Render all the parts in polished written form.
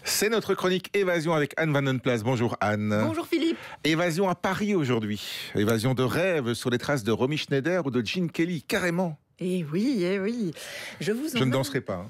C'est notre chronique Évasion avec Anne Van Den Plas. Bonjour Anne. Bonjour Philippe. Évasion à Paris aujourd'hui. Évasion de rêve sur les traces de Romy Schneider ou de Gene Kelly, carrément. Eh oui. Je ne danserai pas.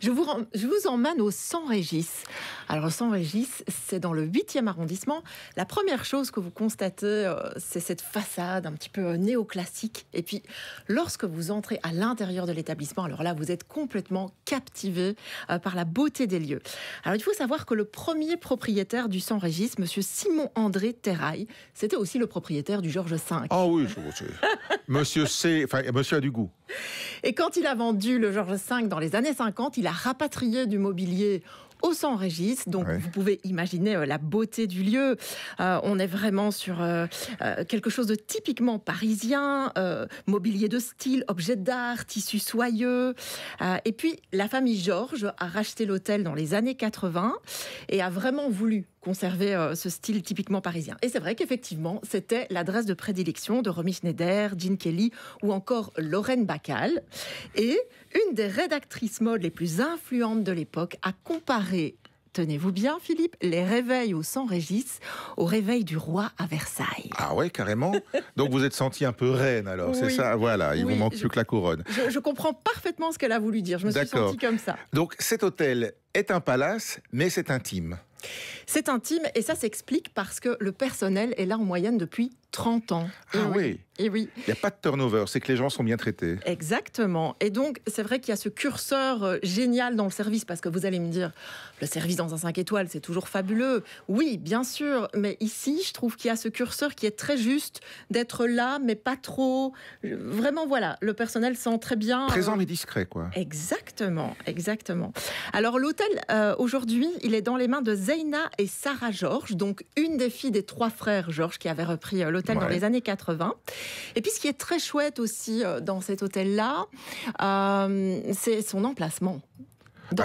Je vous emmène au San Régis. Alors, le San Régis, c'est dans le 8e arrondissement. La première chose que vous constatez, c'est cette façade un petit peu néoclassique. Et puis, lorsque vous entrez à l'intérieur de l'établissement, alors là, vous êtes complètement captivé par la beauté des lieux. Alors, il faut savoir que le premier propriétaire du San Régis, monsieur Simon-André Terrail, c'était aussi le propriétaire du Georges V. Ah oui, je sais. Monsieur a du goût. Et quand il a vendu le Georges V dans les années 50, il a rapatrié du mobilier au San Régis. Donc, Vous pouvez imaginer la beauté du lieu. On est vraiment sur quelque chose de typiquement parisien, mobilier de style, objets d'art, tissus soyeux. Et puis, la famille Georges a racheté l'hôtel dans les années 80 et a vraiment voulu conserver ce style typiquement parisien. Et c'est vrai qu'effectivement, c'était l'adresse de prédilection de Romy Schneider, Gene Kelly ou encore Lorraine Bacall. Et une des rédactrices mode les plus influentes de l'époque a comparé, tenez-vous bien Philippe, les réveils au San Régis au réveil du roi à Versailles. Ah ouais, carrément. Donc vous êtes sentie un peu reine alors, oui. C'est ça. Voilà, il vous manque plus que la couronne. Je comprends parfaitement ce qu'elle a voulu dire, je me suis sentie comme ça. Donc cet hôtel est un palace, mais c'est intime. C'est intime et ça s'explique parce que le personnel est là en moyenne depuis 30 ans. Ah oui. Et oui. Il n'y a pas de turnover, c'est que les gens sont bien traités. Exactement. Et donc, c'est vrai qu'il y a ce curseur génial dans le service, parce que vous allez me dire, le service dans un 5 étoiles, c'est toujours fabuleux. Oui, bien sûr, mais ici, je trouve qu'il y a ce curseur qui est très juste, d'être là, mais pas trop. Vraiment, voilà, le personnel sent très bien. Présent mais discret, quoi. Exactement. Alors, l'hôtel, aujourd'hui, il est dans les mains de Zeina et Sarah Georges, donc une des filles des 3 frères Georges qui avaient repris l'hôtel dans les années 80. Et puis, ce qui est très chouette aussi dans cet hôtel-là, c'est son emplacement.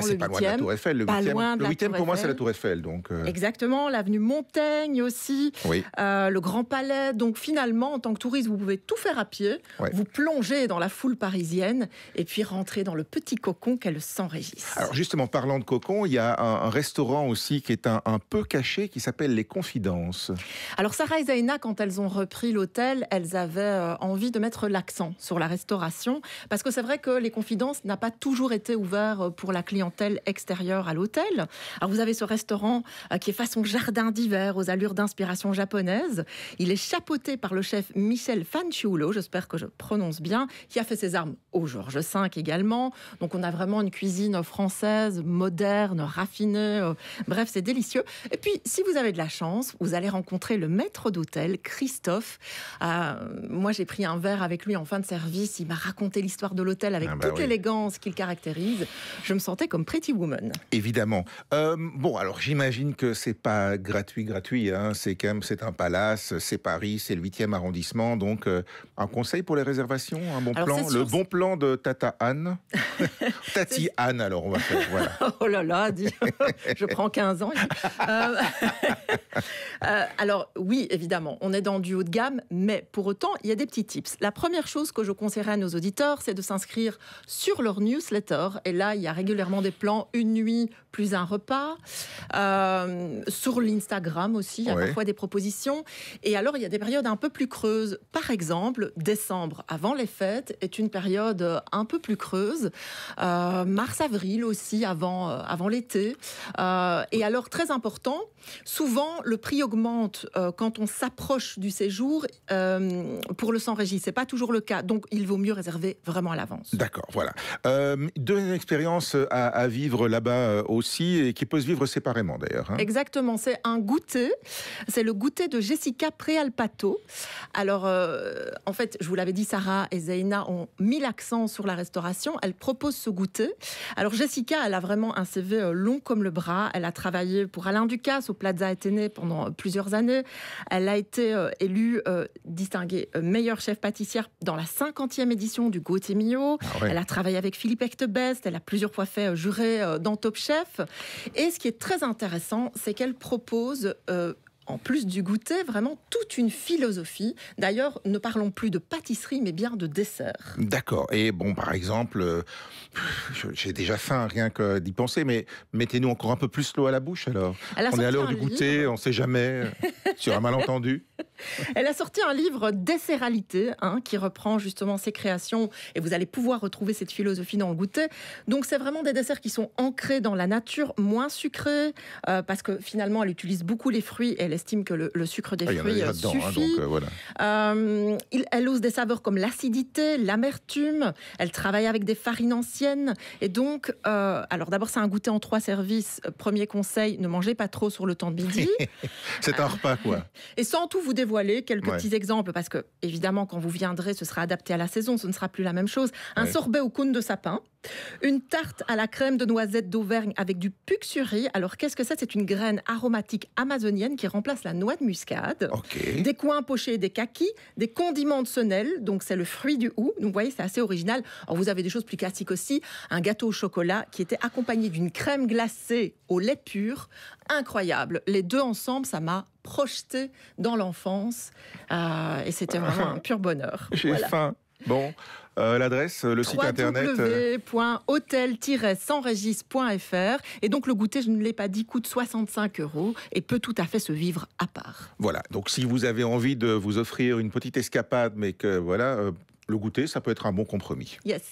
C'est pas loin de la Tour Eiffel. Le 8e, pour moi, c'est la Tour Eiffel. Donc Exactement, l'avenue Montaigne aussi, le Grand Palais. Donc finalement, en tant que touriste, vous pouvez tout faire à pied, vous plonger dans la foule parisienne et puis rentrer dans le petit cocon qu'est le San Régis. Alors justement, parlant de cocon, il y a un restaurant aussi qui est un peu caché, qui s'appelle Les Confidences. Alors Sarah et Zeina, quand elles ont repris l'hôtel, elles avaient envie de mettre l'accent sur la restauration, parce que c'est vrai que Les Confidences n'a pas toujours été ouvert pour la clientèle extérieure à l'hôtel. Alors vous avez ce restaurant qui est façon jardin d'hiver aux allures d'inspiration japonaise. Il est chapeauté par le chef Michel Fanciullo, j'espère que je prononce bien, qui a fait ses armes au Georges V également. Donc on a vraiment une cuisine française, moderne, raffinée. Bref, c'est délicieux. Et puis, si vous avez de la chance, vous allez rencontrer le maître d'hôtel, Christophe. Moi, j'ai pris un verre avec lui en fin de service. Il m'a raconté l'histoire de l'hôtel avec toute l'élégance qu'il caractérise. Je me sentais comme Pretty Woman. Évidemment. Alors j'imagine que c'est pas gratuit. Hein. C'est un palace, c'est Paris, c'est le 8e arrondissement. Donc, un conseil pour les réservations, un bon plan. Le bon plan de Tata Anne. Tati Anne, alors on va faire. Voilà. Oh là là, je prends 15 ans. Alors oui, évidemment, on est dans du haut de gamme, mais pour autant, il y a des petits tips. La première chose que je conseillerais à nos auditeurs, c'est de s'inscrire sur leur newsletter. Et là, il y a régulièrement des plans, une nuit plus un repas. Sur l'Instagram aussi, il y a parfois des propositions. Et alors, il y a des périodes un peu plus creuses. Par exemple, décembre, avant les fêtes, est une période un peu plus creuse. Mars-avril aussi, avant l'été. Et alors, très important, souvent, le prix augmente quand on s'approche du séjour pour le San Régis. C'est pas toujours le cas. Donc, il vaut mieux réserver vraiment à l'avance. D'accord, voilà. Deuxième expérience à vivre là-bas aussi, et qui peut se vivre séparément d'ailleurs. Hein. Exactement, c'est un goûter. C'est le goûter de Jessica Prealpato. Alors, en fait, je vous l'avais dit, Sarah et Zeina ont mis l'accent sur la restauration. Elles proposent ce goûter. Alors, Jessica, elle a vraiment un CV long comme le bras. Elle a travaillé pour Alain Ducasse au Plaza Athénée pendant plusieurs années. Elle a été élue distinguée meilleure chef pâtissière dans la 50e édition du Gaultier Millau. Elle a travaillé avec Philippe Etchebest. Elle a plusieurs fois fait juré dans Top Chef. Et ce qui est très intéressant, c'est qu'elle propose en plus du goûter, vraiment toute une philosophie. D'ailleurs, ne parlons plus de pâtisserie, mais bien de dessert. D'accord. Et bon, par exemple, j'ai déjà faim rien que d'y penser, mais mettez-nous encore un peu plus l'eau à la bouche alors. On est à l'heure du goûter, on ne sait jamais, sur un malentendu. Elle a sorti un livre Desseralité, qui reprend justement ses créations, et vous allez pouvoir retrouver cette philosophie dans le goûter. Donc c'est vraiment des desserts qui sont ancrés dans la nature, moins sucrés, parce que finalement elle utilise beaucoup les fruits et elle estime que le sucre des fruits suffit. Elle ose des saveurs comme l'acidité, l'amertume, elle travaille avec des farines anciennes, et donc, alors d'abord c'est un goûter en 3 services. Premier conseil, ne mangez pas trop sur le temps de midi. C'est un repas quoi. Et sans tout vous dévoiler, quelques petits exemples, parce que évidemment quand vous viendrez, ce sera adapté à la saison, ce ne sera plus la même chose. Un sorbet aux cônes de sapin, une tarte à la crème de noisettes d'Auvergne avec du puxuri. Alors qu'est-ce que c'est ? C'est une graine aromatique amazonienne qui remplace la noix de muscade. Des coins pochés et des kakis, des condiments de Senel, donc c'est le fruit du hou. Donc vous voyez, c'est assez original. Alors vous avez des choses plus classiques aussi, un gâteau au chocolat qui était accompagné d'une crème glacée au lait pur. Incroyable. Les deux ensemble, ça m'a projeté dans l'enfance et c'était vraiment un pur bonheur. J'ai faim. Bon, l'adresse, le site internet www.hotel-sansregis.fr. Et donc le goûter, je ne l'ai pas dit, coûte 65 € et peut tout à fait se vivre à part. Voilà, donc si vous avez envie de vous offrir une petite escapade, mais que voilà, le goûter, ça peut être un bon compromis. Yes.